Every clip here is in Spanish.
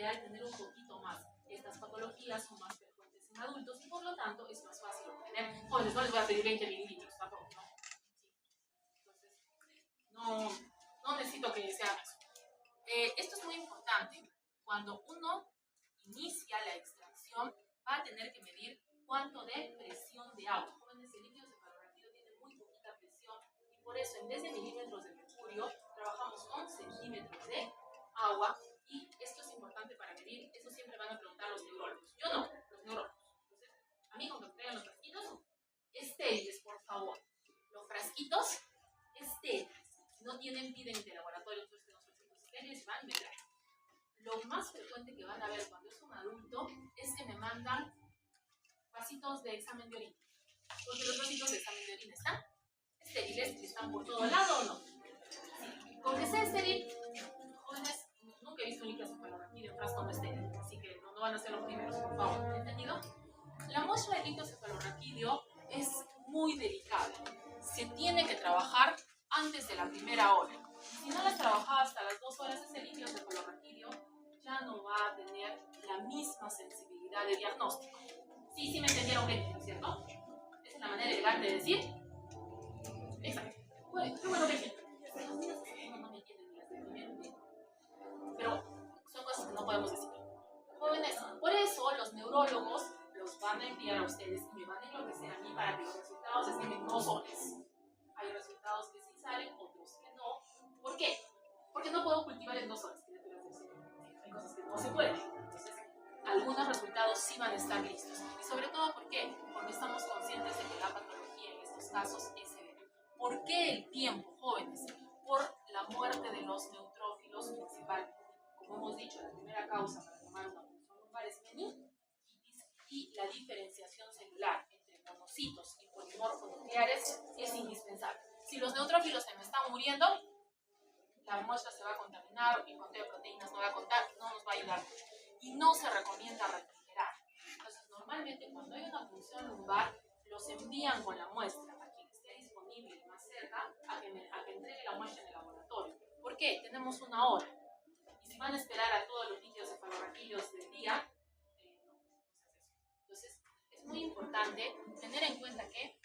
ideal tener un poquito más. Estas patologías son más frecuentes en adultos y por lo tanto es más fácil obtener. Jóvenes, no les voy a pedir 20 mililitros tampoco, ¿no? Entonces, no necesito que se haga eso. Esto es muy importante. Cuando uno inicia la extracción, va a tener que medir cuánto de presión de agua. Jóvenes, el líquido cefalorraquídeo tiene muy poquita presión y por eso en vez de milímetros de mercurio, trabajamos con centímetros de agua y esto es importante para medir. Eso siempre van a preguntar los neurólogos. Yo no, los neurólogos. Entonces, a mí cuando traigan los frasquitos, estériles, por favor. Los frasquitos estériles. Si no tienen, piden de laboratorio, entonces que los frasquitos estériles van y me traen. Lo más frecuente que van a ver cuando es un adulto es que me mandan vasitos de examen de orina. Porque los vasitos de examen de orina están estériles, están por todo lado o no. Sí. Con que sea estéril, jóvenes, nunca he visto un líquido cefalorraquídeo en frasco no estéril, así que no van a ser los primeros, por favor. ¿Entendido? La muestra de líquido cefalorraquídeo es muy delicada. Se tiene que trabajar antes de la primera hora. Si no las trabajaba hasta las 2 horas, ese líquido cefalorraquídeo ya no va a tener la misma sensibilidad de diagnóstico. Sí me entendieron bien, ¿cierto? Esa es la manera elegante de decir. Exacto. Bueno, qué bueno que entienden. No me entienden las del primero. Pero son cosas que no podemos decir. Jóvenes, por eso los neurólogos los van a enviar a ustedes y me van a enloquecer a mí para que los resultados estén en 2 horas. Hay resultados que sí salen, otros que no. ¿Por qué? Porque no puedo cultivar en 2 horas. Hay cosas que no se pueden. Entonces, algunos resultados sí van a estar listos. Y sobre todo, ¿por qué? Porque estamos conscientes de que la patología en estos casos es severa. ¿Por qué el tiempo, jóvenes? Por la muerte de los neutrófilos principalmente. Como hemos dicho, la primera causa para tomar una punción lumbar es meningitis y la diferenciación celular entre monocitos y polimorfonucleares es indispensable. Si los neutrófilos se me están muriendo, la muestra se va a contaminar, el conteo de proteínas no va a contar, no nos va a ayudar mucho. Y no se recomienda refrigerar. Entonces, normalmente cuando hay una punción lumbar, los envían con la muestra a quien esté disponible y más cerca a que entregue la muestra en el laboratorio. ¿Por qué? Tenemos 1 hora. Y si van a esperar a todos los líquidos cefalorraquídeos del día, no se hace eso. Entonces, es muy importante tener en cuenta que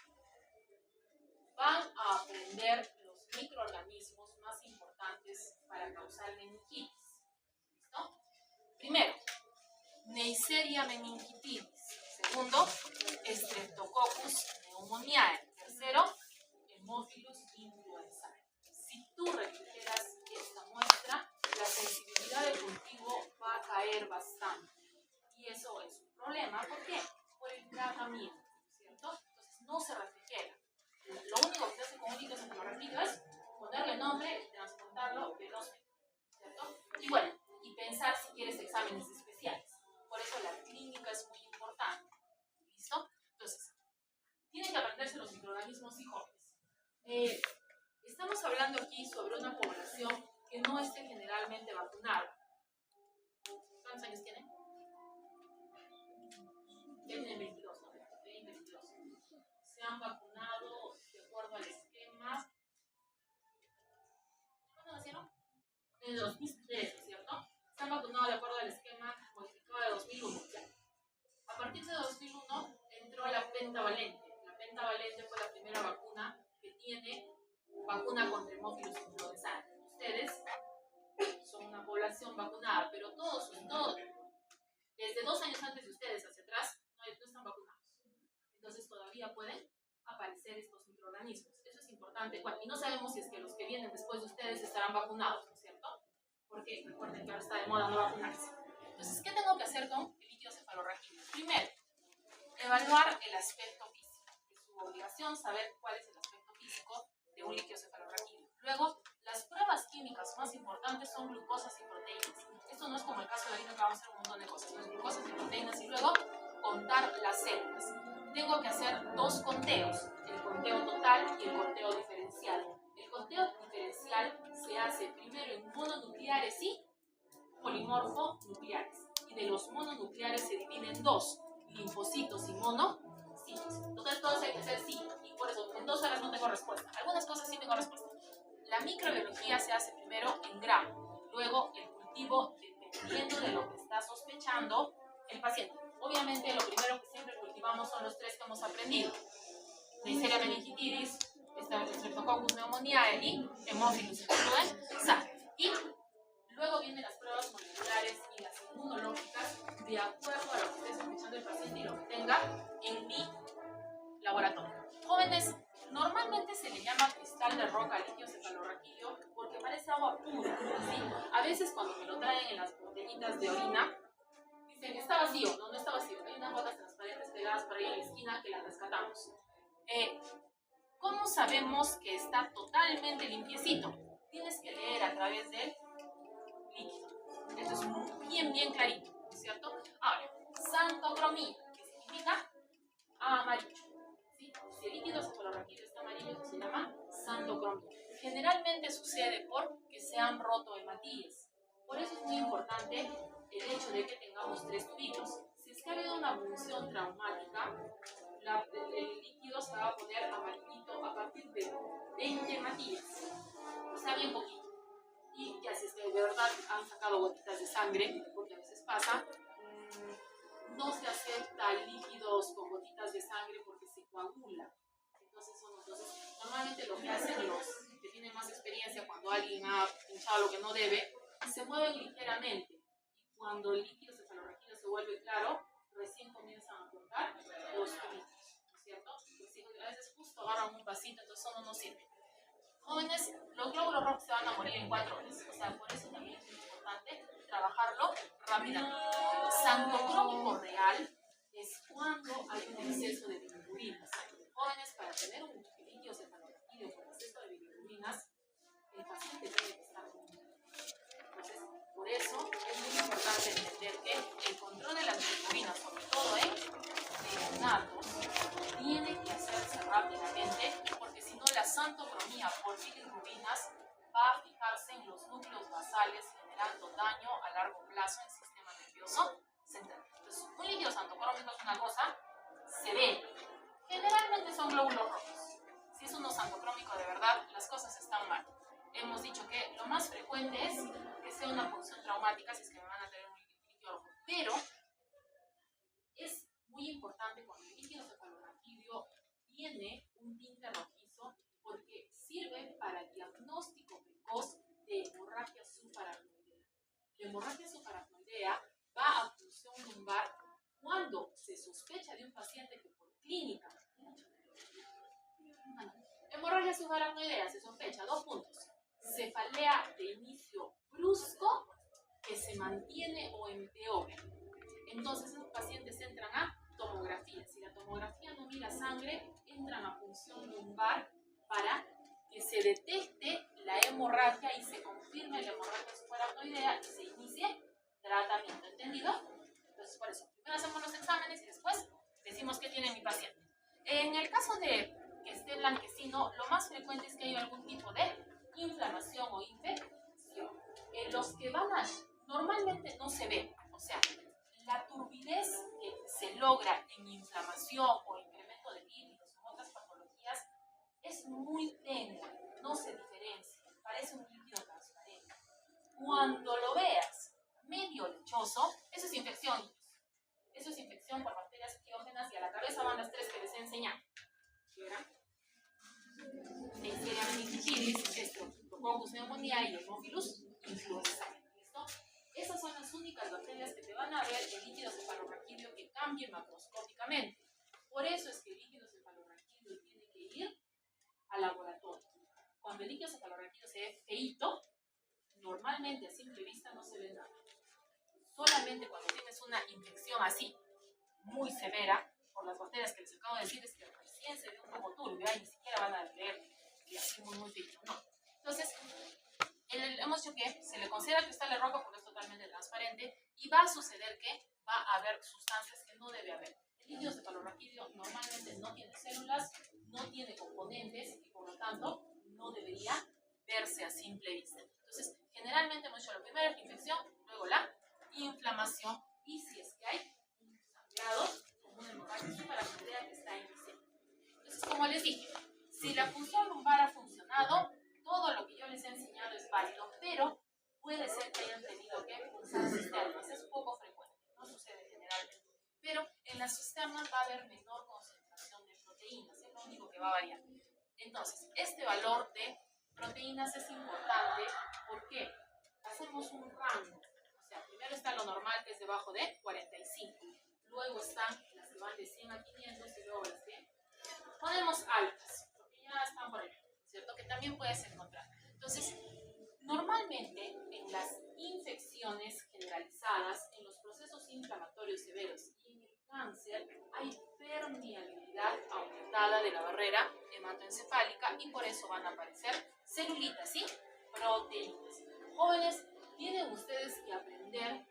van a aprender los microorganismos más importantes para causar meningitis. ¿Listo? Primero, Neisseria meningitidis. Segundo, Streptococcus pneumoniae. Tercero, Haemophilus influenzae. Si tú refrigeras esta muestra, la sensibilidad del cultivo va a caer bastante. Y eso es un problema. ¿Por qué? Por el tratamiento, ¿cierto? Entonces no se refrigera. Lo único que se hace con un líquido cefalorraquídeo es ponerle nombre y transportarlo velozmente, ¿cierto? Y bueno, y pensar si quieres exámenes especiales. Por eso la clínica es muy importante. ¿Listo? Entonces, tienen que aprenderse los microorganismos y jóvenes. Estamos hablando aquí sobre una población que no esté generalmente vacunada. ¿Cuántos años tienen? Tienen 22, ¿no? 22. Se han vacunado de acuerdo al esquema. ¿Cuándo nacieron? En el 2013, ¿cierto? Se han vacunado de acuerdo al esquema modificado de 2001. A partir de 2001 entró la pentavalente. La pentavalente fue la primera vacuna que tiene vacuna contra Haemophilus influenzae. Ustedes son una población vacunada, pero todos, desde 2 años antes de ustedes hacia atrás, no están vacunados. Entonces todavía pueden aparecer estos microorganismos. Eso es importante. Bueno, y no sabemos si es que los que vienen después de ustedes estarán vacunados, ¿no es cierto? Porque recuerden que ahora está de moda no vacunarse. Entonces, ¿qué tengo que hacer con el líquido cefalorraquídeo? Primero, evaluar el aspecto físico. Es su obligación saber cuál es el aspecto físico de un líquido cefalorraquídeo. Luego, las pruebas químicas más importantes son glucosas y proteínas. Esto no es como el caso de la harina que vamos a hacer un montón de cosas. Son glucosas y proteínas y luego contar las células. Tengo que hacer 2 conteos, el conteo total y el conteo diferencial. El conteo diferencial se hace primero en mononucleares y polimorfonucleares. Y de los mononucleares se dividen en 2, linfocitos y monocitos. Entonces todos hay que hacer sí, y por eso en 2 horas no tengo respuesta. Algunas cosas sí tengo respuesta. La microbiología se hace primero en grano, luego el cultivo de dependiendo de lo que está sospechando el paciente. Obviamente, lo primero que siempre cultivamos son los 3 que hemos aprendido: Neisseria meningitis, Streptococcus pneumoniae y Haemophilus influenzae. Y luego vienen las pruebas moleculares y las inmunológicas de acuerdo a lo que esté sospechando el paciente y lo que tenga en mi laboratorio. Jóvenes, normalmente se le llama cristal de roca al líquido cefalorraquídeo porque parece agua pura, ¿sí? A veces cuando me lo traen en las botellitas de orina, dicen, está vacío. No, no está vacío. Hay unas gotas transparentes pegadas por ahí en la esquina que las rescatamos. ¿Cómo sabemos que está totalmente limpiecito? Tienes que leer a través del líquido. Esto es bien clarito, ¿cierto? Ahora, xantocromía, que significa amarillo. ¿Sí? Si el líquido cefalorraquídeo está amarillo, eso se llama xantocromía. Generalmente sucede porque se han roto hematíes. Por eso es muy importante el hecho de que tengamos 3 tubitos. Si es que ha habido una punción traumática, el líquido se va a poner amarillito a partir de 20 hematíes. O sea, bien poquito. Y ya si es que de verdad han sacado gotitas de sangre, porque a veces pasa, no se acepta líquidos con gotitas de sangre porque se coagula. Entonces, normalmente lo que hacen los que tienen más experiencia cuando alguien ha pinchado lo que no debe, se mueven ligeramente. Y cuando el líquido cefalorraquídeo se vuelve claro, recién comienzan a cortar los tubitos, ¿no es cierto? Pues a veces justo agarran un vasito, entonces eso no nos sirve. Jóvenes, los glóbulos rojos se van a morir en 4 horas. O sea, por eso también es importante trabajarlo rápidamente. Xantocrómico real es cuando hay un exceso de bilirrubinas. Jóvenes, para tener un líquido cefalorraquídeo con exceso de bilirrubinas, el paciente tiene que estar bien. Entonces, por eso es muy importante entender que el control de las bilirrubinas, sobre todo en neonatos, tiene que hacerse rápidamente, porque si no la xantocromía por bilirrubinas va a fijarse en los núcleos basales, generando daño a largo plazo en el sistema nervioso central. Entonces, un líquido xantocrómico es una cosa severa. Generalmente son glóbulos rojos. Si es uno xantocrómico de verdad, las cosas están mal. Hemos dicho que lo más frecuente es que sea una punción traumática, si es que me van a tener un líquido rojo. Pero es muy importante cuando el líquido cefalorraquídeo tiene un tinte rojizo porque sirve para el diagnóstico precoz de hemorragia subaracnoidea. La hemorragia subaracnoidea va a punción lumbar cuando se sospecha de un paciente que por clínica, hemorragia subaracnoidea se sospecha, 2 puntos, cefalea de inicio brusco que se mantiene o empeora. Entonces esos pacientes entran a tomografía. Si la tomografía no mira sangre, entran a punción lumbar para que se detecte la hemorragia y se confirme la hemorragia subaracnoidea y se inicie tratamiento. ¿Entendido? Entonces, por eso, primero hacemos los exámenes y después decimos qué tiene mi paciente. En el caso de que esté blanquecino, lo más frecuente es que haya algún tipo de inflamación o infección. Los que van a, normalmente no se ve, o sea, la turbidez que se logra en inflamación o incremento de lípidos o otras patologías es muy tenue, no se diferencia, parece un líquido transparente. Cuando lo veas medio lechoso, eso es infección. Eso es infección por bacterias etiógenas y a la cabeza van las 3 que les he enseñado. ¿Verdad? Neisseria meningitis, Streptococcus pneumoniae y Haemophilus influenzae. ¿Listo? Esas son las únicas bacterias que te van a ver el líquido cefalorraquídeo que cambie macroscópicamente. Por eso es que el líquido cefalorraquídeo tiene que ir al laboratorio. Cuando el líquido cefalorraquídeo se ve feíto, normalmente a simple vista no se ve nada. Solamente cuando tienes una infección así, muy severa, por las bacterias que les acabo de decir, es que recién se ve un poco turbio, ni siquiera van a leer y así muy feíto, no. Entonces, hemos dicho que se le considera cristal de roca porque es totalmente transparente y va a suceder que va a haber sustancias que no debe haber. El líquido cefalorraquídeo normalmente no tiene células, no tiene componentes y por lo tanto no debería verse a simple vista. Entonces, generalmente hemos dicho lo primero es la infección, luego la inflamación y si es que hay un sangrado como una hemorragia subaracnoidea que está iniciando. Entonces, como les dije, si la punción lumbar ha funcionado, todo lo que yo les he enseñado es válido, pero puede ser que hayan tenido que punzar sistema en las cisternas va a haber menor concentración de proteínas, es lo único que va a variar. Entonces, este valor de proteínas es importante porque hacemos un rango. O sea, primero está lo normal, que es debajo de 45. Luego están las que van de 100 a 500 y luego las que ponemos altas, porque ya están por ahí, ¿cierto? Que también puedes encontrar. Entonces, normalmente en las infecciones generalizadas, en los procesos inflamatorios severos y en el cáncer, hay permeabilidad aumentada de la barrera hematoencefálica y por eso van a aparecer celulitas y proteínas. Jóvenes, tienen ustedes que aprender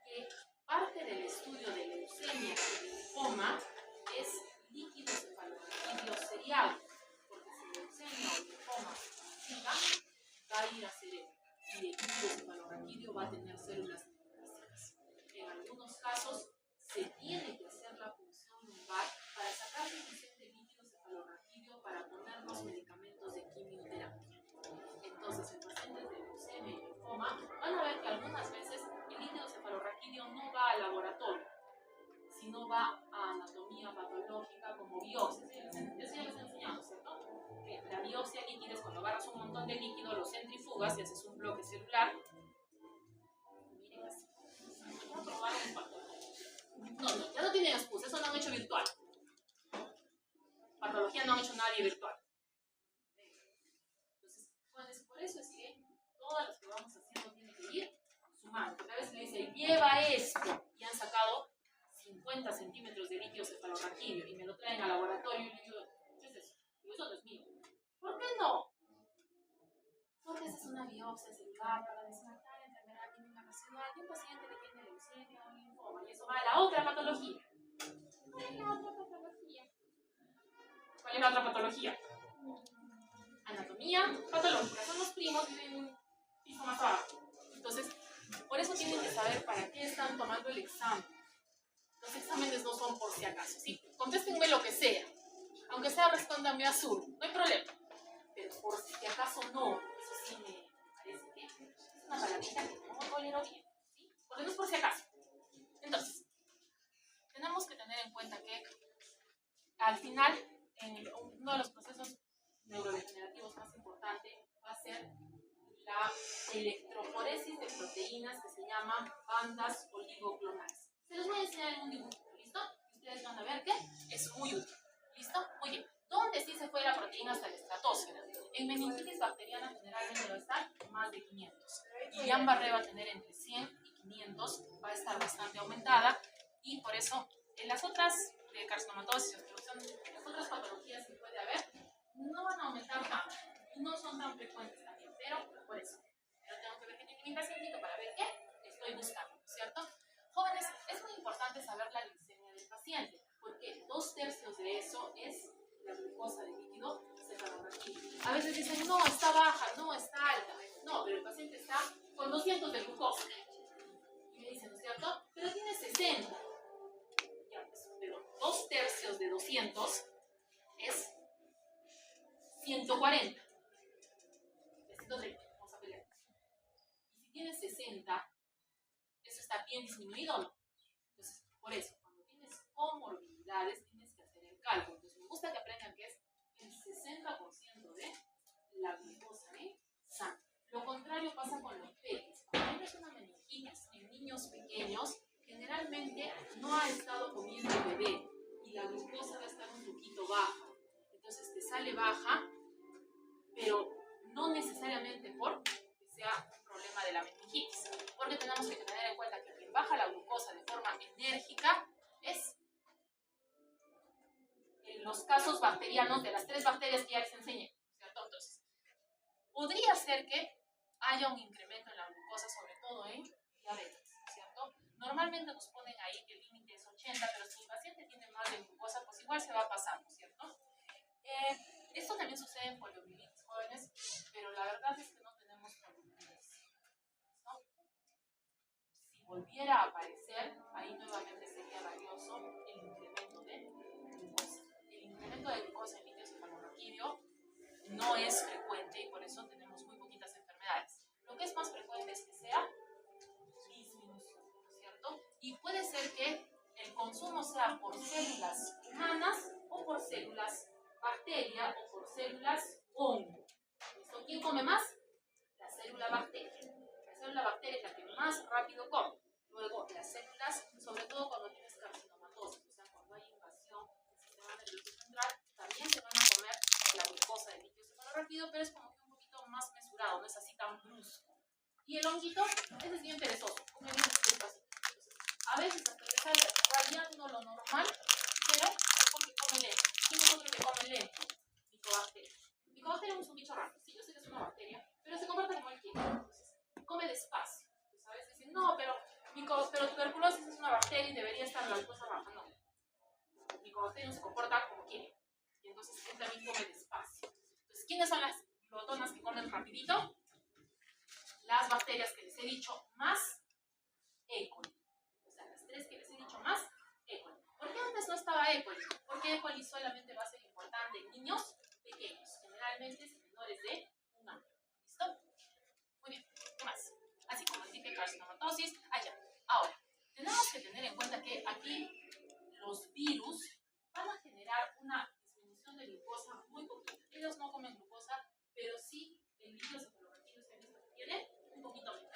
que parte del estudio de leucemia y linfoma es líquido cefalorraquídeo seriado, porque si leucemia o linfoma se va a ir a cerebro y el líquido cefalorraquídeo va a tener células neoplásicas. En algunos casos se tiene que hacer la punción lumbar para sacar suficiente líquido cefalorraquídeo para poner los medicamentos de quimioterapia. Entonces, en pacientes de leucemia y linfoma van a ver que algunas veces el líquido cefalorraquídeo no va al laboratorio, sino va a anatomía patológica como biopsia. Eso ya les he enseñado, ¿cierto? Que la biopsia líquida es cuando agarras un montón de líquido, lo centrifugas y haces un bloque celular. Miren así. Vamos a probar un patología. No, ya no tienen excusa, eso lo han hecho virtual. Patología no han hecho nadie virtual. Entonces, pues, por eso es que todas las que vamos haciendo tienen que ir sumando. Porque a veces le dicen, lleva esto, y han sacado 50 centímetros de líquido cefalorraquídeo y me lo traen al laboratorio y le digo, ¿qué es eso? Digo, eso no es mío. ¿Por qué no? Porque esa es una biopsia celular para desmarcar la enfermedad química residual de un paciente que tiene leucemia o linfoma y eso va a la otra patología. ¿Cuál es la otra patología? ¿Cuál es la otra patología? Anatomía patológica. Son los primos, viven un piso más abajo. Entonces, por eso tienen que saber para qué están tomando el examen. Los exámenes no son por si acaso. Sí, contéstenme lo que sea. Aunque sea respóndanme azul, no hay problema. Pero por si acaso no. Eso sí me parece que es una palabrita que no tolero bien. ¿Sí? Porque no es por si acaso. Entonces, tenemos que tener en cuenta que al final, uno de los procesos neurodegenerativos más importantes va a ser la electroforesis de proteínas que se llaman bandas oligoclonales. Se los voy a enseñar en un dibujo, ¿listo? Y ustedes van a ver que es muy útil, ¿listo? Muy bien. ¿Dónde sí se fue la proteína hasta la estratosfera? En meningitis bacteriana generalmente va a estar más de 500. Guillain-Barré va a tener entre 100 y 500, va a estar bastante aumentada y por eso en las otras de carcinomatosis, las otras patologías que puede haber, no van a aumentar tanto, no son tan frecuentes también, pero por eso. Pero tengo que ver qué tiene mi pacientito para ver qué estoy buscando, ¿cierto? Jóvenes, es muy importante saber la glicemia del paciente, porque 2/3 de eso es la glucosa de líquido cefalorraquídeo. A veces dicen, no, está baja, no, está alta. No, pero el paciente está con 200 de glucosa. Y me dicen, ¿no es cierto? Pero tiene 60. Ya, pues, pero 2/3 de 200 es 140. 130, vamos a pelear. Y si tienes 60, eso está bien disminuido, ¿no? Entonces, por eso, cuando tienes comorbilidades, tienes que hacer el cálculo. Entonces, me gusta que aprendan que es el 60% de la glucosa de sangre. Lo contrario pasa con los peques. Cuando tienes una meningitis en niños pequeños, generalmente no ha estado comiendo el bebé y la glucosa va a estar un poquito baja. Entonces, te sale baja, pero no necesariamente porque sea un problema de la meningitis, porque tenemos que tener en cuenta que quien baja la glucosa de forma enérgica es en los casos bacterianos de las 3 bacterias que ya les enseñé, ¿cierto? Entonces, podría ser que haya un incremento en la glucosa, sobre todo en diabetes, ¿cierto? Normalmente nos ponen ahí que el límite es 80, pero si el paciente tiene más de glucosa, pues igual se va pasando, ¿cierto? Esto también sucede en poliomielitis jóvenes, pero la verdad es que no tenemos poliomielitis, ¿no? Si volviera a aparecer, ahí nuevamente sería valioso el incremento de glucosa. El incremento de glucosa en líquido cefalorraquídeo no es frecuente y por eso tenemos muy poquitas enfermedades. Lo que es más frecuente es que sea disminución, ¿cierto? Y puede ser que el consumo mismo sea por células humanas o por células bacteria o por células hongo. ¿Listo? ¿Quién come más? La célula bacteria. La célula bacteria es la que más rápido come. Luego, las células, sobre todo cuando tienes carcinomatosis, o sea, cuando hay invasión del sistema nervioso central, también se van a comer la glucosa del líquido cefalorraquídeo, pero es como que un poquito más mesurado, no es así tan brusco. Y el honguito, ese es bien perezoso, come bien despacito. Entonces, a veces hasta le sale rayando lo normal, pero es porque come lento. ¿Quién es otro que come lento? Mycobacteria. Mycobacteria es un bicho raro, sí, yo sé que es una bacteria, pero se comporta como él quiere. Entonces, come despacio. Entonces, a veces dicen, no, pero tuberculosis es una bacteria y debería estar la glucosa baja. No. Mycobacterium se comporta como quiere. Y entonces él también come despacio. Entonces, ¿quiénes son las glotonas que comen rapidito? Las bacterias que les he dicho más E. coli. O sea, las tres que les he dicho más E. coli. ¿Por qué antes no estaba E. coli? Porque E. coli solamente va a ser importante en niños pequeños, generalmente menores de 1 año. ¿Listo? Muy bien. ¿Qué más? Así como les dije, carcinomatosis, allá. Ahora, tenemos que tener en cuenta que aquí los virus van a generar una disminución de glucosa muy poquita. Ellos no comen glucosa, pero sí el líquido cefalorraquídeo que tiene un poquito menos.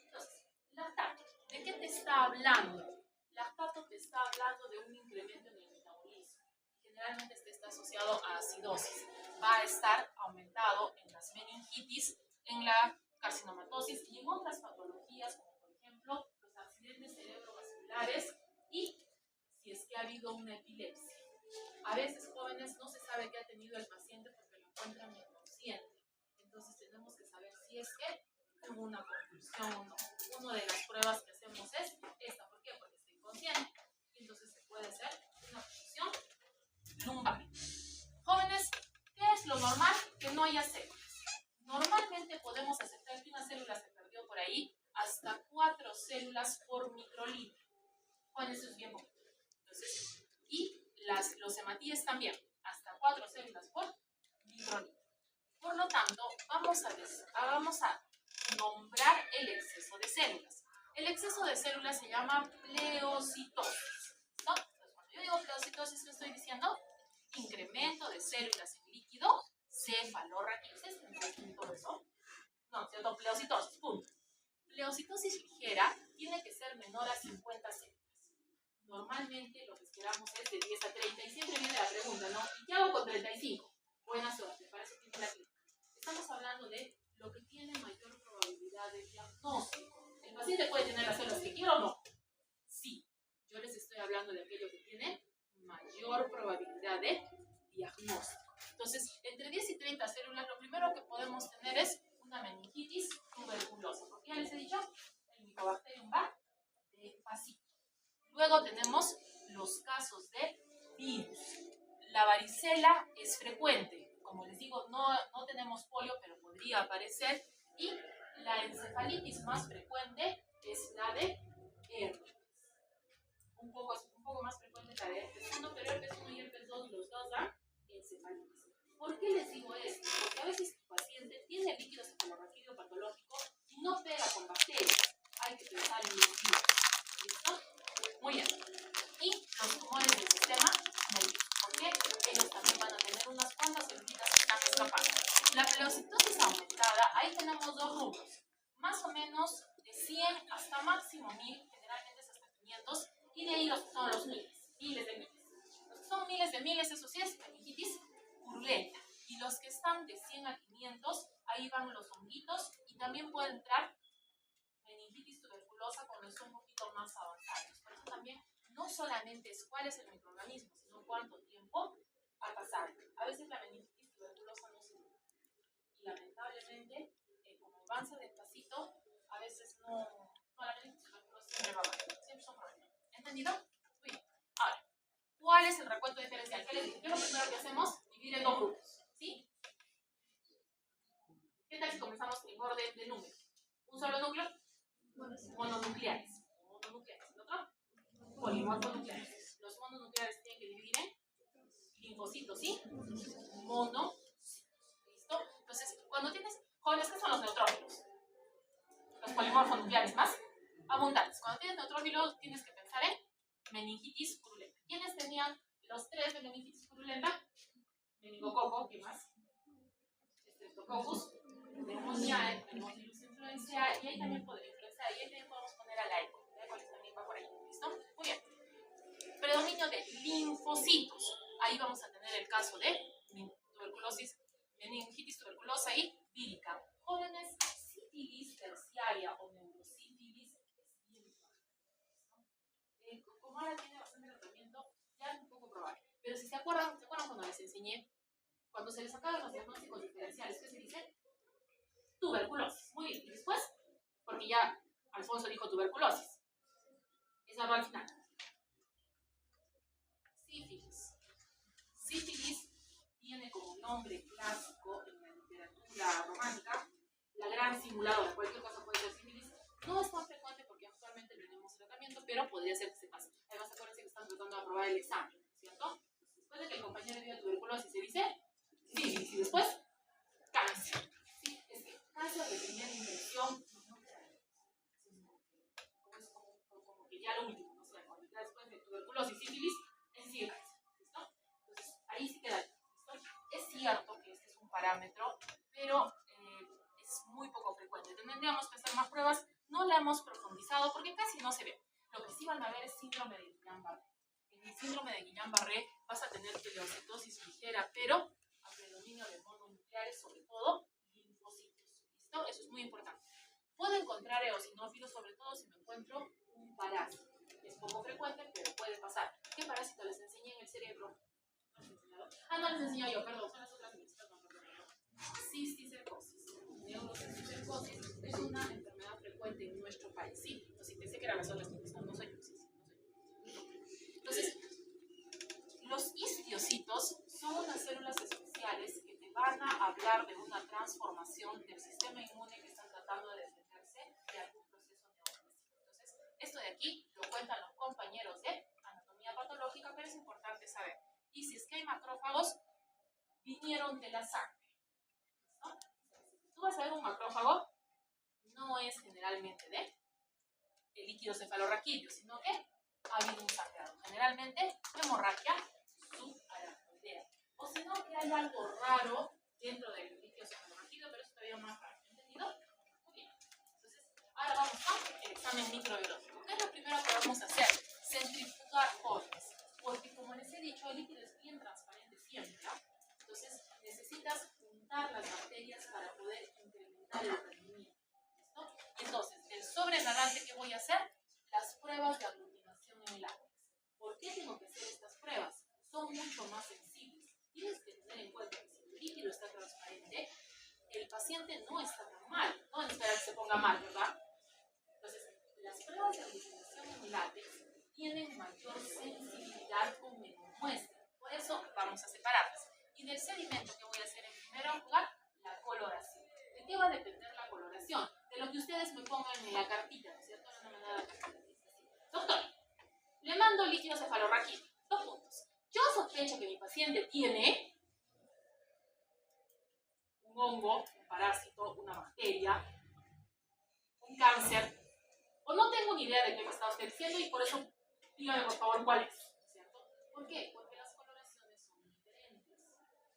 Entonces, lactato, ¿de qué te está hablando? Lactato te está hablando de un incremento en el metabolismo. Generalmente este está asociado a acidosis. Va a estar aumentado en las meningitis, en la carcinomatosis y en otras patologías, como por ejemplo los accidentes cerebrovasculares y si es que ha habido una epilepsia. A veces jóvenes no se sabe qué ha tenido el paciente porque lo encuentran inconsciente. Entonces tenemos que saber si es que hubo una confusión o no. Una de las pruebas que hacemos es esta. ¿Por qué? Porque está inconsciente. Y entonces se puede hacer una función lumbar. Jóvenes, ¿qué es lo normal? Que no haya células. Normalmente podemos aceptar que una célula se perdió por ahí hasta 4 células por microlitro. Jóvenes, eso es bien poco. Entonces, y los hematíes también, hasta 4 células por microlitro. Por lo tanto, vamos a nombrar el exceso de células. El exceso de células se llama pleocitosis. ¿No? Entonces, cuando yo digo pleocitosis, ¿qué estoy diciendo? Incremento de células en líquido cefalorraquídeo. ¿Se entiende todo eso? No, ¿cierto? Pleocitosis, punto. Pleocitosis ligera tiene que ser menor a 50 células. Normalmente lo que esperamos es de 10 a 30 y siempre viene la pregunta, ¿no? ¿Y qué hago con 35? Buena suerte, para eso tiene la clínica. Estamos hablando de lo que tiene mayor probabilidad de diagnóstico. ¿El paciente puede tener las células que quiero o no? Sí. Yo les estoy hablando de aquello que tiene mayor probabilidad de diagnóstico. Entonces, entre 10 y 30 células, lo primero que podemos tener es una meningitis tuberculosa. Porque ya les he dicho, el Mycobacterium va despacito. Luego tenemos los casos de virus. La varicela es frecuente. Como les digo, no tenemos polio, pero podría aparecer. Y la encefalitis más frecuente es la de herpes. Un poco más frecuente la de herpes 1, pero herpes 1 y herpes 2, los dos dan encefalitis. ¿Por qué les digo esto? Porque a veces tu paciente tiene líquido cefalorraquídeo patológico y no pega con bacterias. Hay que pensar en los virus. ¿Listo? Muy bien. Y los tumores del sistema nervioso. Porque ellos también van a tener unas cuantas células que están escapando. La pleocitosis aumentada, ahí tenemos dos rubros. Más o menos de 100 hasta máximo 1000, generalmente es hasta 500. Y de ahí son los miles de miles. Los que son miles de miles, eso sí es meningitis purulenta. Y los que están de 100 a 500, ahí van los honguitos y también puede entrar meningitis tuberculosa cuando son un poquito más avanzados. Por eso también no solamente es cuál es el microorganismo, sino cuánto tiempo ha pasado. A veces la meningitis tuberculosa no se nota. Y lamentablemente, como avanza despacito, a veces la meningitis tuberculosa siempre va mal. Siempre son problemas. ¿Entendido? Muy bien. Ahora, ¿cuál es el recuento diferencial? ¿Qué les dije? ¿Qué es lo primero que hacemos? Dividir en dos grupos. ¿Sí? ¿Qué tal si comenzamos en orden de número? ¿Un solo núcleo? Mononucleares. ¿El otro? Polimorfonucleares. Los mononucleares tienen que dividir en linfocitos, ¿sí? Monocitos. ¿Listo? Entonces, cuando tienes jóvenes, ¿qué son los neutrófilos? Los polimorfonucleares más abundantes. Cuando tienes neutrófilos, tienes que pensar en meningitis purulenta. ¿Quiénes tenían los tres meningitis purulenta? Meningococo, ¿qué más? Streptococcus, pneumoniae, Pneumocilus influenzae, y ahí también podemos poner a la E. La E. coli también va por ahí, ¿listo? Muy bien. Predominio de linfocitos. Ahí vamos a tener el caso de tuberculosis, meningitis tuberculosa y vírica. Jóvenes, sífilis terciaria o neurosífilis es bien baja. Como ahora tiene bastante tratamiento, ya es un poco probable. Pero si se acuerdan cuando les enseñé, cuando se les sacaban los diagnósticos diferenciales, ¿qué se dice? Tuberculosis. Muy bien. Y después, porque ya Alfonso dijo tuberculosis. Esa va al final. Sífilis. Sífilis tiene como nombre clásico en la literatura romántica la gran simuladora. Cualquier cosa puede ser sífilis. No es tan frecuente porque actualmente tenemos tratamiento, pero podría ser que se pase. Además, acuérdense que están tratando de aprobar el examen, ¿cierto? Después de que el compañero diga tuberculosis, se dice sífilis y después cáncer. ¿Sí? Es que cáncer de primera impresión como que ya lo último, no sé, cuando ya después de tuberculosis y sífilis, es sí cáncer. ¿Listo? Entonces, ahí sí queda. ¿Listo? Es cierto que este es un parámetro, pero es muy poco frecuente. Tendríamos que hacer más pruebas. No la hemos profundizado porque casi no se ve. Lo que sí van a ver es síndrome de Guillain-Barré. En el síndrome de Guillain-Barré vas a tener teleocitosis ligera, pero a predominio de mononucleares, sobre todo linfocitos. ¿Listo? Eso es muy importante. Puedo encontrar eosinófilos, sobre todo si me encuentro un parásito. Es poco frecuente, pero puede pasar. ¿Qué parásito les enseñé en el cerebro? ¿No les he enseñado? No les enseñé yo, perdón, son las otras mismas. Cisticercosis. Neurocisticercosis es una enfermedad frecuente en nuestro país, ¿sí? Entonces, pensé que eran las otras mismas. No soy yo, sí, no soy yo. Entonces, los histiocitos son unas células especiales que te van a hablar de una transformación del sistema inmune que están tratando de defenderse de algún proceso neoplásico. Entonces, esto de aquí lo cuentan los compañeros de anatomía patológica, pero es importante saber. Y si es que hay macrófagos, vinieron de la sangre. ¿No? Tú vas a ver un macrófago, no es generalmente de el líquido cefalorraquídeo, sino que ha habido un sangrado. Generalmente, hemorragia subaracnoidea. O si no, que hay algo raro dentro del líquido cefalorraquídeo, pero es todavía más raro. ¿Entendido? Muy bien. Entonces, ahora vamos al examen microbiológico. ¿Qué es lo primero que vamos a hacer? Centrifugar jóvenes. Porque, como les he dicho, el líquido es bien transparente siempre, ¿no? Entonces, necesitas juntar las bacterias para poder incrementar el rendimiento. ¿Listo? Entonces, el sobrenadante que voy a hacer, las pruebas de aglutinación en látex. ¿Por qué tengo que hacer estas pruebas? Son mucho más sensibles. Tienes que tener en cuenta que si el líquido está transparente, el paciente no está tan mal. No van a esperar que se ponga mal, ¿verdad? Entonces, las pruebas de aglutinación en látex tienen mayor sensibilidad con menor muestra. Por eso vamos a separarlas. Y del sedimento que voy a hacer en primer lugar, la coloración. ¿De qué va a depender la coloración? De lo que ustedes me pongan en la cartita, ¿no es cierto? No me da la cartita. Doctor, le mando líquido cefalorraquídeo. 2 puntos. Yo sospecho que mi paciente tiene un hongo, un parásito, una bacteria, un cáncer, o no tengo ni idea de qué me está usted diciendo y por eso dígame por favor cuál es, ¿cierto? ¿Por qué? Porque las coloraciones son diferentes.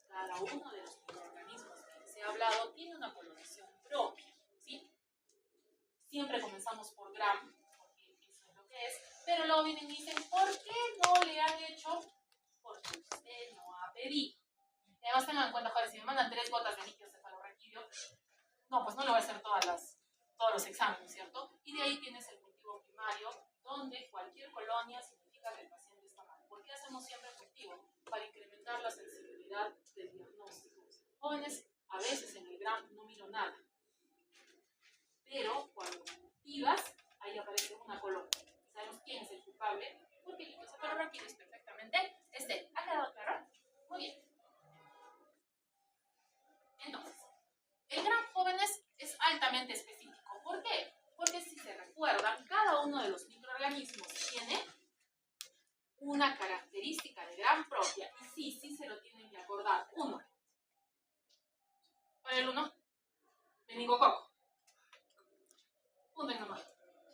Cada uno de los microorganismos que se ha hablado tiene una coloración propia, ¿sí? Siempre comenzamos por Gram, porque eso es lo que es, pero luego vienen y dicen, ¿por qué no le han hecho? Porque usted no ha pedido. Y además tengan en cuenta, joder, si me mandan 3 gotas de líquido cefalorraquídeo, no, pues no le voy a hacer todos los exámenes, ¿cierto? Y de ahí tienes el cultivo primario, donde cualquier colonia significa que el paciente está mal. ¿Por qué hacemos siempre cultivo? Para incrementar la sensibilidad del diagnóstico. Jóvenes, a veces en el Gram no miro nada, pero cuando cultivas, ahí aparece una colonia. ¿Sabemos quién es el culpable? Porque el líquido cefalorraquídeo es perfectamente estéril. ¿Ha quedado claro? Muy bien. Entonces, el Gram jóvenes es altamente específico. ¿Por qué? Porque si se recuerdan, cada uno de los microorganismos tiene una característica de Gram propia. Y sí se lo tienen que acordar. Uno. ¿Cuál es el uno? Meningococo. Punto en nomás.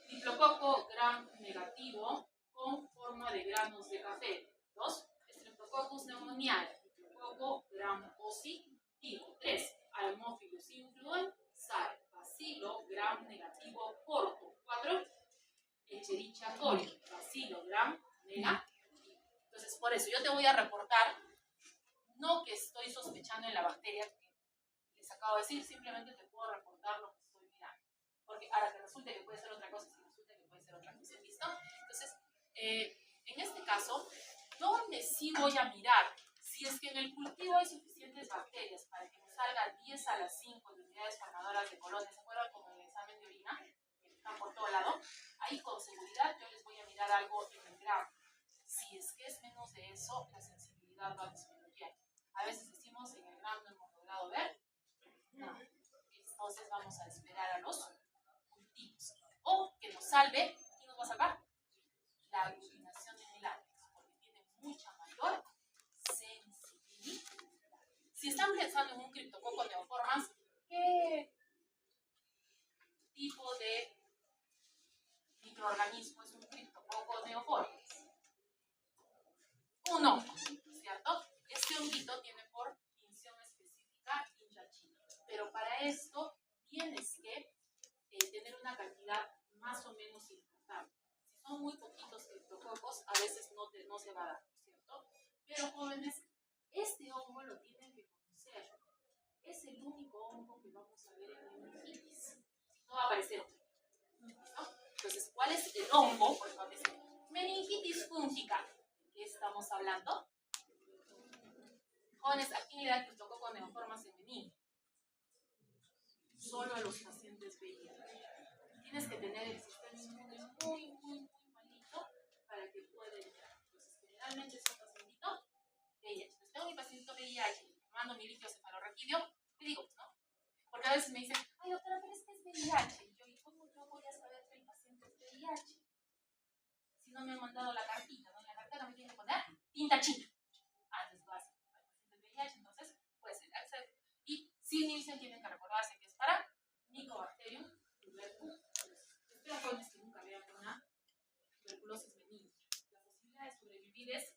Diplococo Gram negativo con forma de granos de café. 2. Streptococcus pneumoniae, Coco gram positivo. 3. Haemophilus influenzae, bacilo gram negativo porco. 4. Escherichia coli, bacilo gram negativo. Entonces, por eso yo te voy a reportar, no que estoy sospechando en la bacteria que les acabo de decir, simplemente te puedo reportar lo que estoy mirando. Porque ahora que resulte que puede ser otra cosa, si resulta que puede ser otra cosa, ¿listo? Entonces, en este caso, ¿dónde sí voy a mirar? Si es que en el cultivo hay suficientes bacterias para que me salga 10 a las 5 de unidades formadoras de colonia, ¿se acuerdan como en el examen de orina? Que están por todo lado. Ahí con seguridad yo les voy a mirar algo en el gramo. Si es que es menos de eso, la sensibilidad va a disminuir. A veces decimos en el gramo no hemos logrado ver. No. Entonces vamos a esperar a los cultivos. O que nos salve, ¿quién nos va a salvar? La aglutinación en el látex, porque tiene mucha mayor sensibilidad. Si están pensando en un criptococo neoformans, ¿qué tipo de microorganismo es un criptococo neoformans? Un hongo, ¿cierto? Este honguito tiene por función específica hinchachina, pero para esto tienes que tener una cantidad más o menos importante. Si son muy poquitos criptococos, a veces no se va a dar, ¿cierto? Pero jóvenes, este hongo lo tienen que conocer. Es el único hongo que vamos a ver en meningitis. No va a aparecer otro. ¿No? Entonces, ¿cuál es el hongo? Por favor, dice meningitis fúngica. ¿Qué estamos hablando? Jóvenes, ¿a quién le da criptococo neoformans en meningitis? Solo a los pacientes VIH. Tienes que tener el sistema inmune muy malito para que pueda entrar. Entonces, generalmente es un pacientito VIH. Entonces, tengo mi pacientito VIH, mando mi líquido cefalorraquídeo, ¿qué digo? ¿No? Porque a veces me dicen, ay doctora, pero es que es VIH. Y yo, ¿y cómo yo voy a saber que el paciente es VIH? Si no me han mandado la cartita, ¿no? En la cartita me tienen que poner tinta china. Antes lo hacen para el paciente VIH, entonces puede ser. Y si Nielsen tienen que recordarse que es para Mycobacterium tuberculosis. Espero jóvenes que nunca vean una tuberculosis benigna. La posibilidad de sobrevivir es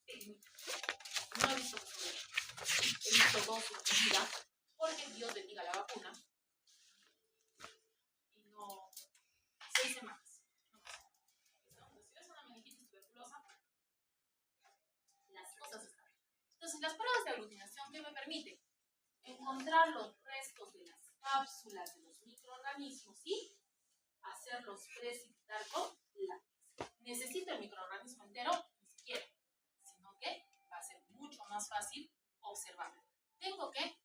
pequeñita. No he visto que sobreviva. He visto 2 en mi vida, porque Dios bendiga la vacuna. Y no, 6 semanas. Entonces, si es una meningitis tuberculosa, las cosas están bien. Entonces, las pruebas de aglutinación, ¿qué me permiten? Encontrar los restos de las cápsulas de los microorganismos y hacerlos precipitar con látex. ¿Necesito el microorganismo entero? Ni siquiera, sino que va a ser mucho más fácil observarlo. Tengo que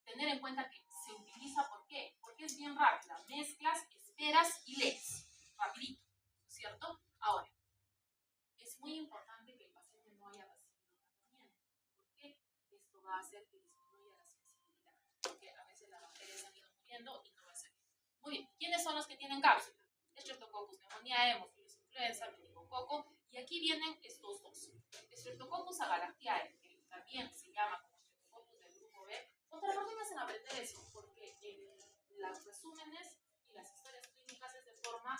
tener en cuenta que se utiliza, ¿por qué? Porque es bien rápida. Mezclas, esperas y lees. Rapidito, ¿cierto? Ahora, es muy importante que el paciente no haya recibido tratamiento, porque esto va a hacer que disminuya la sensibilidad, porque a veces las bacterias han ido muriendo y no va a ser. Muy bien, ¿quiénes son los que tienen cápsula? Streptococcus pneumoniae, Haemophilus influenza, meningococo, y aquí vienen estos dos. Streptococcus agalactiae, que también se llama como Streptococcus del grupo B. ¿Por qué me hacen aprender eso? Porque en los resúmenes y las historias clínicas es de forma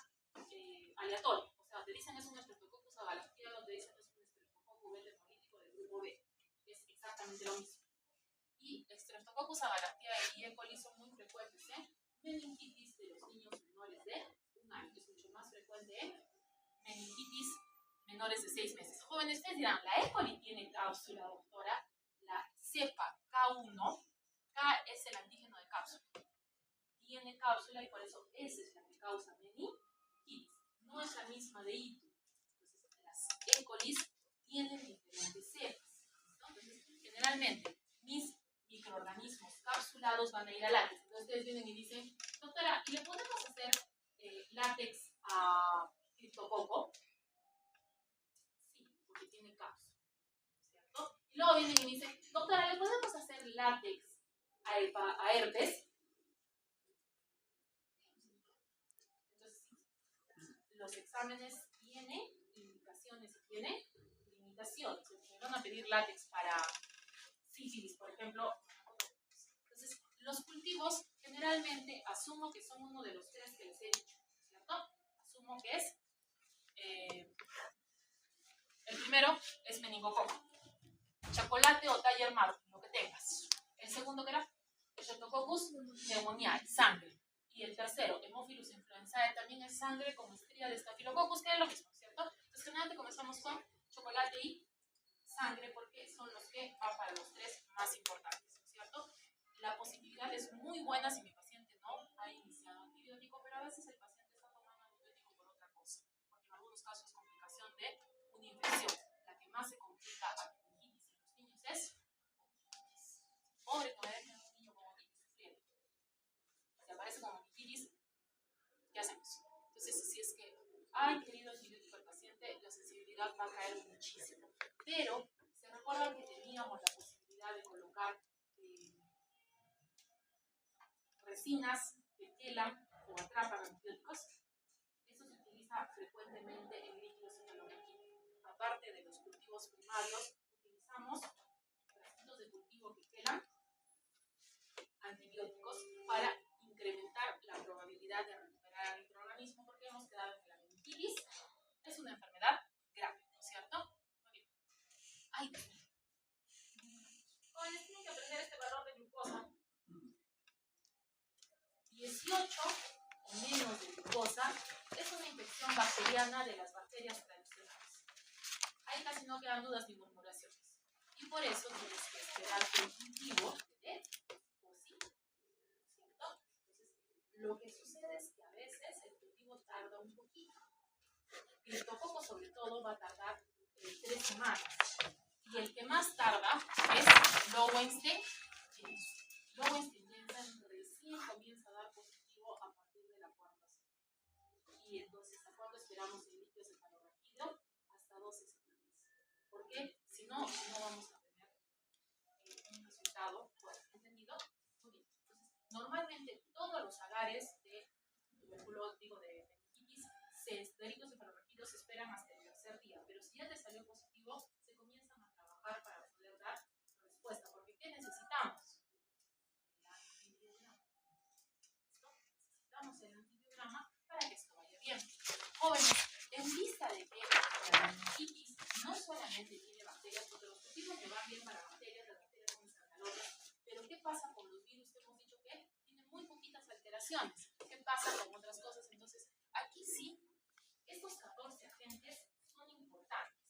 aleatoria. O sea, te dicen es un Streptococcus agalactiae, o te dicen es un Streptococcus beta hemolítico del grupo B. Es exactamente lo mismo. Y Streptococcus agalactiae y E. coli son muy frecuentes en meningitis de los niños menores de 1 año. Es mucho más frecuente en meningitis menores de 6 meses. Jóvenes, ustedes dirán, la E. coli tiene cápsula, doctora. La cepa K1, K es el antígeno de cápsula. Tiene cápsula y por eso esa es la que causa meningitis. No es la misma de ITU. Entonces, las E. colis tienen diferentes cepas. Entonces, generalmente, mis microorganismos capsulados van a ir a látex. Entonces, ustedes vienen y dicen, doctora, ¿y le podemos hacer látex a criptococo? Sí, porque tiene cápsula, ¿cierto? Y luego vienen y me dicen, doctora, ¿le podemos hacer látex a herpes? Entonces, los exámenes tienen indicaciones y tienen limitaciones. Me van a pedir látex para sífilis, por ejemplo. Entonces, los cultivos generalmente asumo que son uno de los 3 que les he dicho, ¿cierto? Asumo que es Mensaje también es sangre con estría de estafilococcus, que es lo mismo, ¿cierto? Entonces, generalmente comenzamos con chocolate y sangre porque son los que van para los tres más importantes, ¿cierto? La positividad es muy buena si mi paciente no ha iniciado antibiótico, pero a veces el paciente está tomando antibiótico por otra cosa, porque en algunos casos es complicación de una infección. La que más se complica a meningitis en los niños es otitis. Pobre que me dejen un niño con otitis sufriendo. Si aparece con meningitis, ¿qué hacemos? Entonces, si es que ha ingerido antibiótico al paciente, la sensibilidad va a caer muchísimo. Pero se recuerdan que teníamos la posibilidad de colocar resinas que quelan o atrapan antibióticos. Eso se utiliza frecuentemente en líquidos cefalorraquídeos. Aparte de los cultivos primarios, utilizamos residuos de cultivo que quelan antibióticos para incrementar la probabilidad de recuperar al microorganismo, porque hemos quedado en que la meningitis es una enfermedad grave, ¿no es cierto? Muy bien. Ay, Dios mío. Jóvenes, tienen que aprender este valor de glucosa. 18 o menos de glucosa es una infección bacteriana de las bacterias tradicionales. Ahí casi no quedan dudas ni murmuraciones. Y por eso tienes que esperar que el cultivo te dé o sí, ¿cierto? Entonces, lo que sucede es que a veces el cultivo tarda un poquito. El criptococo, sobre todo, va a tardar 3 semanas. Y el que más tarda es Lowenstein Jensen. Lowenstein Jensen recién comienza a dar positivo a partir de la cuarta semana. Y entonces, ¿a cuándo esperamos el líquido cefalorraquídeo? Hasta 12 semanas. ¿Por qué? Si no, no vamos a tener un resultado, pues, ¿entendido? Muy bien. Entonces, normalmente todos los agares de tuberculosis, de meningitis, líquidos cefalorraquídeos se esperan hasta el tercer día. Pero si ya te salió positivo, se comienzan a trabajar para poder dar respuesta. Porque ¿qué necesitamos? El antibiograma. ¿Listo? Necesitamos el antibiograma para que esto vaya bien. Jóvenes, en vista de que la meningitis no solamente tiene bacterias, porque los cultivos le van bien para bacterias, las bacterias son escandalosas, pero ¿qué pasa con los virus? Que hemos dicho que tienen muy poquitas alteraciones. ¿Qué pasa con otras cosas? Entonces, aquí sí, estos 14 agentes son importantes.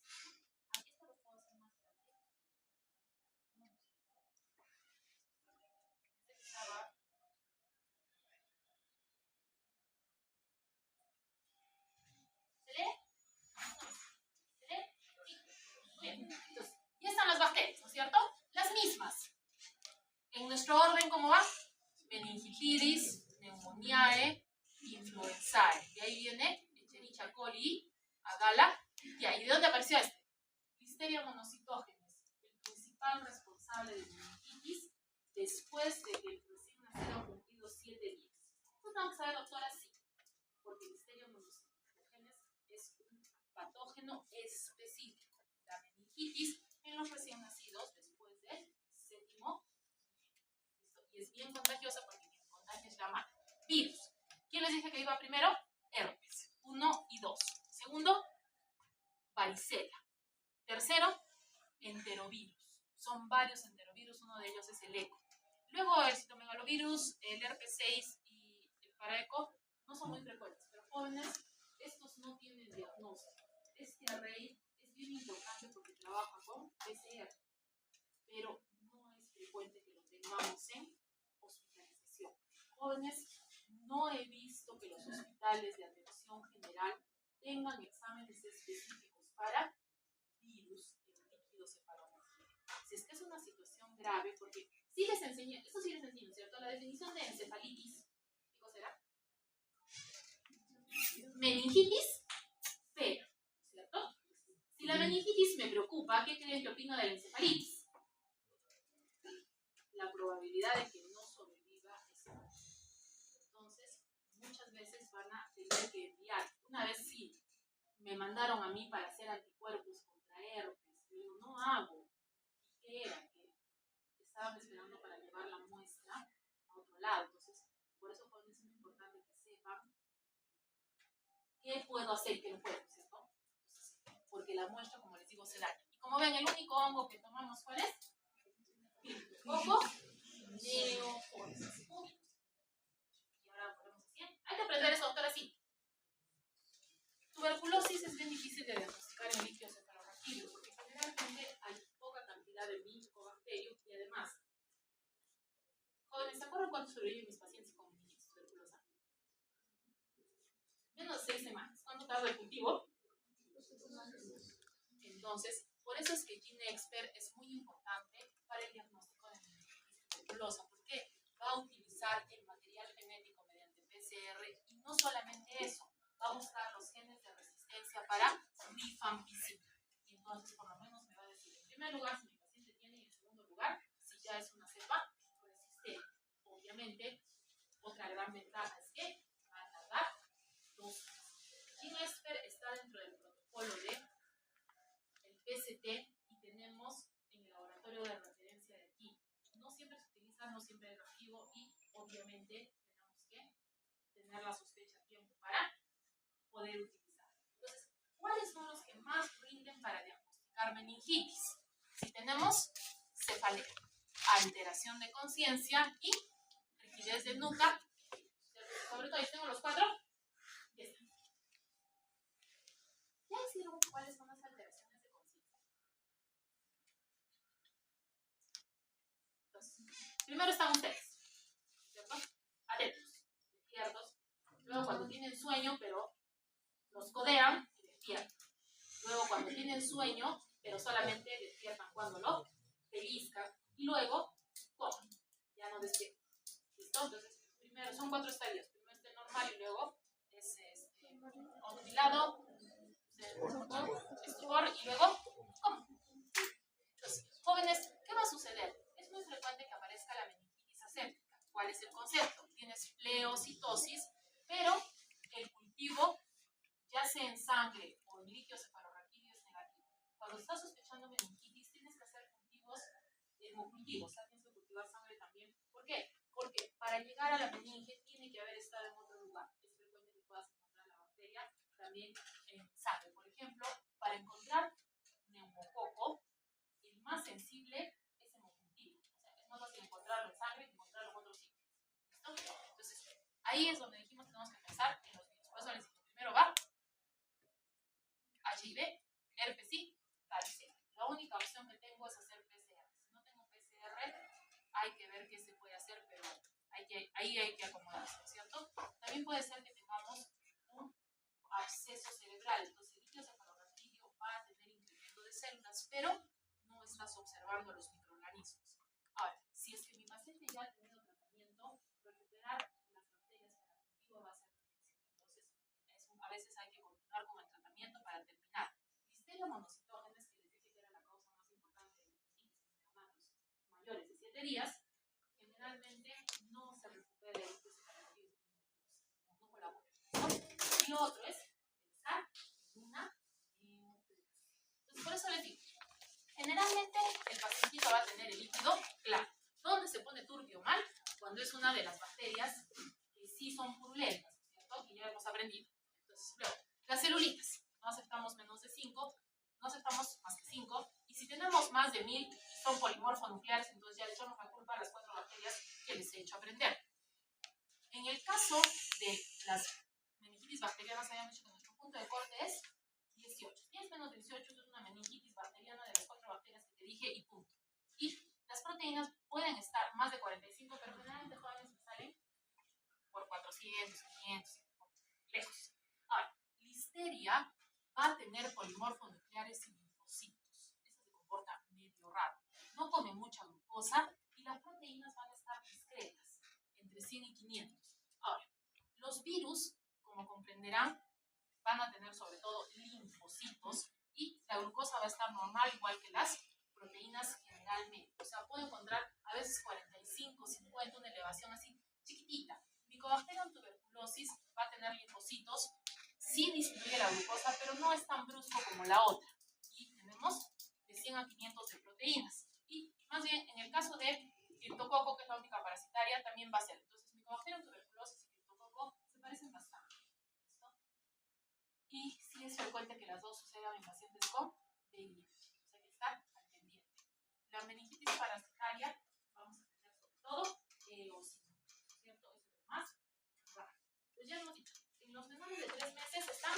Aquí esto lo puedo hacer más grande. ¿Se lee? ¿Se lee? Sí. Muy bien. Entonces, ya están las bacterias, ¿no es cierto? Las mismas. En nuestro orden, ¿cómo va? Meningitis, Pneumoniae, Influenzae. De ahí viene Escherichia coli, Agala. ¿Y ahí de dónde apareció este? Listeria monocytogenes, el principal responsable de meningitis después de que el recién nacido ha cumplido 7 días. Esto tengo que saber, doctora, sí, porque Listeria monocytogenes es un patógeno específico. La meningitis en los recién nacidos después del 7º. Y es bien contagiosa porque quien contagia es la mano. Virus. ¿Quién les dije que iba primero? Herpes. 1 y 2. Segundo, varicela. Tercero, enterovirus. Son varios enterovirus, uno de ellos es el ECO. Luego el citomegalovirus, el herpes 6 y el paraeco no son muy frecuentes, pero jóvenes, estos no tienen diagnóstico. Este array es bien importante porque trabaja con PCR, pero no es frecuente que lo tengamos en hospitalización. Jóvenes, no he visto que los hospitales de atención general tengan exámenes específicos para virus en líquido cefalorraquídeo. Si es que es una situación grave, porque sí les enseñé, esto sí les enseño, ¿cierto? La definición de encefalitis, ¿qué cosa era? Meningitis, pero, ¿cierto? Si la meningitis me preocupa, ¿qué creen que opino de la encefalitis? La probabilidad de que no sobreviva es alta. Entonces, muchas veces van a tener que enviar. Una vez sí, me mandaron a mí para hacer anticuerpos contra herpes. Yo no hago. ¿Y qué era? Que estaban esperando para llevar la muestra a otro lado. Entonces, por eso es muy importante que sepan qué puedo hacer y qué no puedo, ¿cierto? Entonces, porque la muestra, como les digo, se daña. Y como ven, el único hongo que tomamos, ¿cuál es? Hongo neocordyceps. Y ahora volvemos así. Hay que aprender eso, doctora, sí. sobreviven mis pacientes con meningitis tuberculosa? Menos de 6 semanas. ¿Cuánto tarda el cultivo? Entonces, por eso es que GeneXpert es muy importante para el diagnóstico de meningitis tuberculosa, porque va a utilizar el material genético mediante PCR y no solamente eso, va a buscar los genes de resistencia para rifampicina. Y entonces, por lo menos me va a decir, en primer lugar, si mi paciente tiene, y en segundo lugar, si ya es una cepa resistente. Obviamente, otra gran ventaja es que va a tardar 2 meses. GeneXpert está dentro del protocolo de PCT y tenemos en el laboratorio de referencia de aquí. No siempre se utiliza, no siempre es reactivo y obviamente tenemos que tener la sospecha a tiempo para poder utilizar. Entonces, ¿cuáles son los que más rinden para diagnosticar meningitis? Si tenemos cefalea, alteración de conciencia y rigidez de nuca, sobre todo, ahí tengo los 4. Ya están. ¿Ya hicieron cuáles son las alteraciones de conciencia? Entonces, primero están ustedes, ¿cierto? Atentos, despiertos. Luego cuando tienen sueño, pero los codean y despiertan. Luego cuando tienen sueño, pero solamente despiertan cuando lo pellizcan. Y luego comen, ya no despiertan. ¿Listo? Entonces, primero son 4 estadios. Primero es normal y luego es ondulado, estupor y luego ¿cómo? Entonces, jóvenes, ¿qué va a suceder? Es muy frecuente que aparezca la meningitis aséptica. ¿Cuál es el concepto? Tienes pleocitosis, pero el cultivo, ya sea en sangre o en líquido cefalorraquídeo, es negativo. Cuando estás sospechando meningitis, tienes que hacer cultivos hemocultivos, tienes que cultivar sangre también. ¿Por qué? Porque para llegar a la meninge tiene que haber estado en otro lugar. Es frecuente que puedas encontrar la bacteria también en sangre. Por ejemplo, para encontrar neumococo, el más sensible es hemocultivo. O sea, es más fácil encontrarlo en sangre que encontrarlo en otros sitios. ¿Listo? Entonces, ahí es donde dijimos que tenemos que pensar en los virus. Por eso les digo, primero va HIV, herpes sí, varicela. La única opción que tengo es hacer PCR. Si no tengo PCR, hay que ver qué se puede hacer, pero ahí hay que acomodarse, ¿cierto? También puede ser que tengamos un absceso cerebral. Entonces, el líquido cefalorraquídeo va a tener incremento de células, pero no estás observando los microorganismos. Ahora, si es que mi paciente ya ha tenido tratamiento, recuperar las bacterias para el cultivo va a ser difícil. Entonces, a veces hay que continuar con el tratamiento para terminar. Listeria monocitógenes, que les dije que era la causa más importante de meningitis en neonatos mayores de 7 días, generalmente no se recupera el líquido cefalorraquídeo, no colabora, ¿no? Y lo otro es pensar en una neoplasia. Entonces, por eso les digo, generalmente el pacientito va a tener el líquido claro. ¿Dónde se pone turbio mal? Cuando es una de las bacterias que sí son purulentas, ¿cierto? Que ya hemos aprendido. Entonces, luego, las celulitas. No aceptamos menos de 5, no aceptamos más que 5. Y si tenemos más de 1000 y son polimorfonucleares, entonces ya le echamos la culpa a las 4 bacterias que les he hecho aprender. En el caso de las meningitis bacterianas, habíamos dicho que nuestro punto de corte es 18. Si es menos de 18, es una meningitis bacteriana de las 4 bacterias que te dije y punto. Y las proteínas pueden estar más de 45, pero generalmente jóvenes me salen por 400, 500, lejos. Ahora, listeria va a tener polimorfonucleares y linfocitos. Eso se comporta medio raro. No come mucha glucosa y las proteínas van a estar discretas, entre 100 y 500. Ahora, los virus, como comprenderán, van a tener sobre todo linfocitos y la glucosa va a estar normal, igual que las proteínas generalmente. O sea, puedo encontrar a veces 45, 50, una elevación así chiquitita. Mycobacterium tuberculosis va a tener linfocitos, sí disminuye la glucosa, pero no es tan brusco como la otra. Y tenemos de 100 a 500 de proteínas. Y más bien, en el caso de criptococo, que es la única parasitaria, también va a ser. Entonces, Mycobacterium tuberculosis y criptococo se parecen bastante. ¿Listo? Y sí es frecuente que las dos sucedan en pacientes con VIH. Entonces hay que estar al pendiente. La meningitis parasitaria vamos a tener sobre todo eosinófilos, ¿cierto? Eso es lo más raro. Pues ya hemos dicho, en los menores de 3 meses están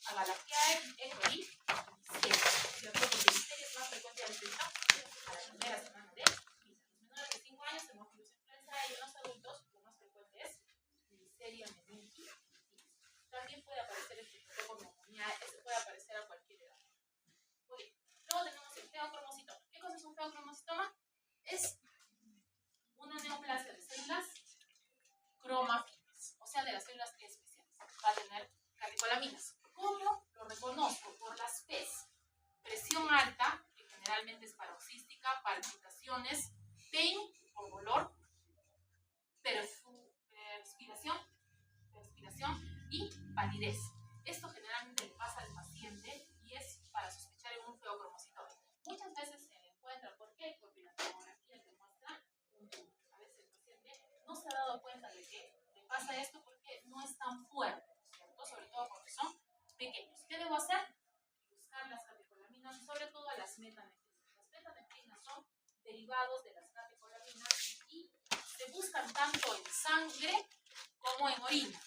Agalactiae, ECOI y Listeria, ¿cierto? Porque Listeria es más frecuente a la primera semana de vida. Los menores de 5 años, Haemophilus influenzae, catecolaminas. ¿Cómo lo reconozco? Por las P's. Presión alta, que generalmente es paroxística, palpitaciones, pain o dolor, perspiración y palidez. Esto generalmente le pasa al paciente y es para sospechar en un feocromocitoma. Muchas veces se le encuentra, ¿por qué? Porque la tomografía demuestra un tumor. A veces el paciente no se ha dado cuenta de que le pasa esto porque no es tan fuerte, ¿cierto? Sobre todo porque son pequeños. ¿Qué debo hacer? Buscar las catecolaminas y sobre todo las metanefrinas. Las metanefrinas son derivados de las catecolaminas y se buscan tanto en sangre como en orina.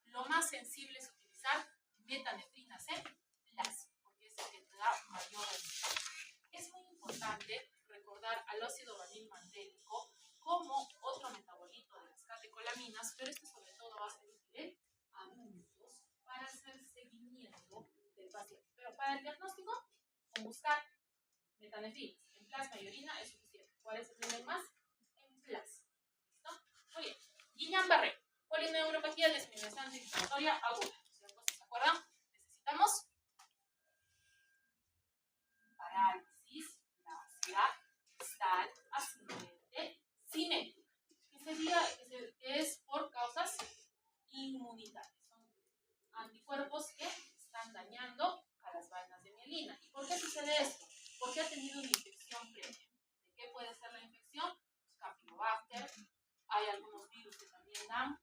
Lo más sensible es utilizar metanefrinas en plasma, porque es el que te da mayor resultado. Es muy importante recordar al óxido vanilmandélico como otro metabolito de las catecolaminas, pero esto sobre todo va a ser útil en adultos para hacer seguimiento del paciente. Pero para el diagnóstico, con buscar metanefrinas en plasma y orina es suficiente. ¿Cuál es el nivel más? En plasma. ¿Listo? Muy bien. Guillain-Barré, polineuropatía desminemizante inflamatoria aguda. ¿Se acuerdan? Necesitamos parálisis, plasia, distal, ascendente, cinética, que es por causas inmunitarias. Son anticuerpos que están dañando a las vainas de mielina. ¿Y por qué sucede esto? Porque ha tenido una infección previa. ¿De qué puede ser la infección? Campylobacter. Hay algunos virus que también dan,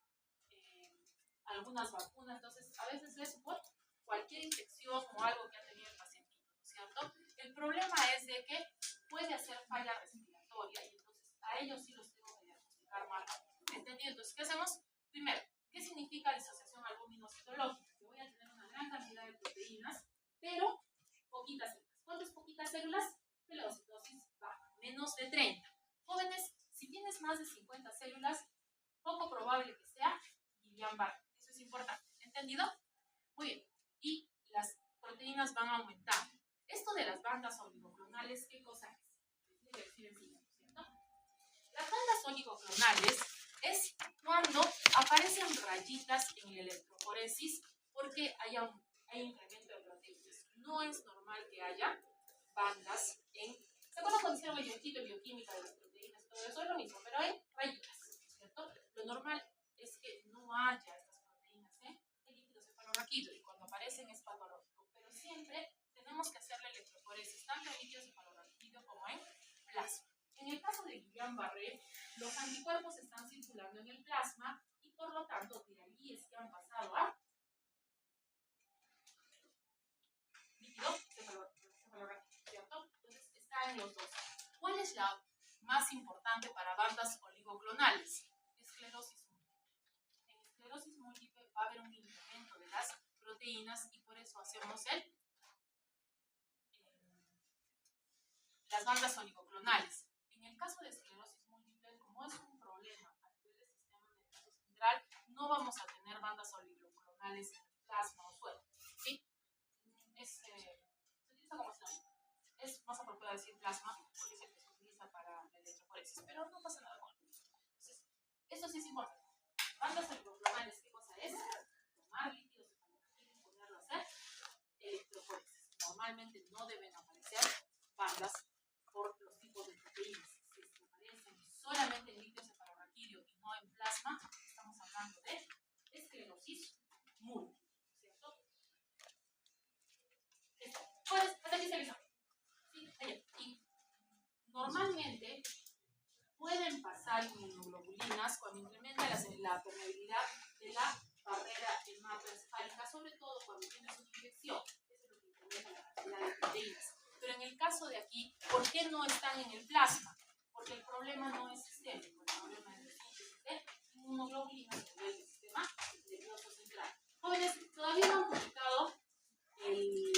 algunas vacunas. Entonces, a veces es por cualquier infección o algo que ha tenido el pacientito, ¿no es cierto? El problema es de que puede hacer falla respiratoria y entonces a ellos sí los tengo que diagnosticar mal. ¿Entendido? Entonces, ¿qué hacemos? Primero, ¿qué significa disociación albumino-citológica? Que voy a tener una gran cantidad de proteínas, pero poquitas células. ¿Cuántas poquitas células? De la leucocitosis baja, menos de 30. Jóvenes, si tienes más de 50 células, poco probable que sea Guillain-Barré. Eso es importante. ¿Entendido? Muy bien. Y las proteínas van aumentando. Esto de las bandas oligoclonales, ¿qué cosa es? ¿Cierto? Las bandas oligoclonales es cuando aparecen rayitas en la electroforesis porque hay incremento de proteínas. No es normal que haya bandas en... ¿Se acuerdan cuando hicieron el bioquímica de las proteínas? Todo eso es lo mismo, pero hay rayitas, ¿cierto? Lo normal es que no haya estas proteínas en el líquido cefalorraquídeo y cuando aparecen es patológico. Pero siempre tenemos que hacer la electroforesis tanto en líquido cefalorraquídeo como en plasma. En el caso de Guillain-Barré, los anticuerpos están circulando en el plasma y por lo tanto de ahí es que han pasado a líquido cefalorraquídeo, ¿cierto? Entonces está en los dos. ¿Cuál es la más importante para bandas oligoclonales? Esclerosis múltiple. En esclerosis múltiple va a haber un incremento de las proteínas y por eso hacemos las bandas oligoclonales. En el caso de esclerosis múltiple, como es un problema a nivel del sistema nervioso central, no vamos a tener bandas oligoclonales en el plasma o suelo. ¿Sí? Se utiliza como sinónimo. Es más apropiado decir plasma porque es el que se utiliza para la electroforesis, pero no pasa nada con él. Entonces, eso sí es importante. Bandas oligoclonales, ¿qué cosa es? Tomar líquidos y ponerlo a hacer electroforesis. Normalmente no deben aparecer bandas por los tipos de proteínas. Si es que aparecen solamente en líquido cefalorraquídeo y no en plasma, estamos hablando de esclerosis múltiple, ¿cierto? ¿Hasta aquí se avisó? Sí, allá. Y normalmente pueden pasar inmunoglobulinas cuando incrementa la permeabilidad de la barrera hematoencefálica, sobre todo cuando tienes una infección. Eso es lo que incrementa la cantidad de proteínas. Pero en el caso de aquí, ¿por qué no están en el plasma? Porque el problema no es sistémico, el problema es de síntesis de inmunoglobulinas a nivel del sistema nervioso central. Jóvenes, todavía no han publicado el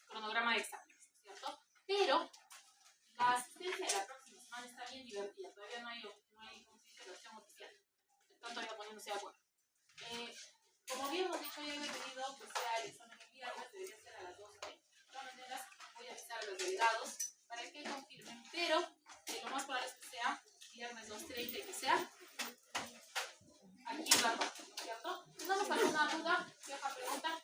cronograma de exámenes, ¿cierto? Pero la asistencia de la próxima semana está bien divertida, todavía no hay versión oficial, están todavía poniéndose de acuerdo. Como habíamos dicho, yo había pedido que sea el examen el viernes, debería ser a las 12. De todas maneras, voy a avisar a los delegados para que confirmen, pero lo más probable es que sea viernes 2:30 y que sea aquí en la parte, ¿cierto? No nos falta nada duda? ¿Otra pregunta?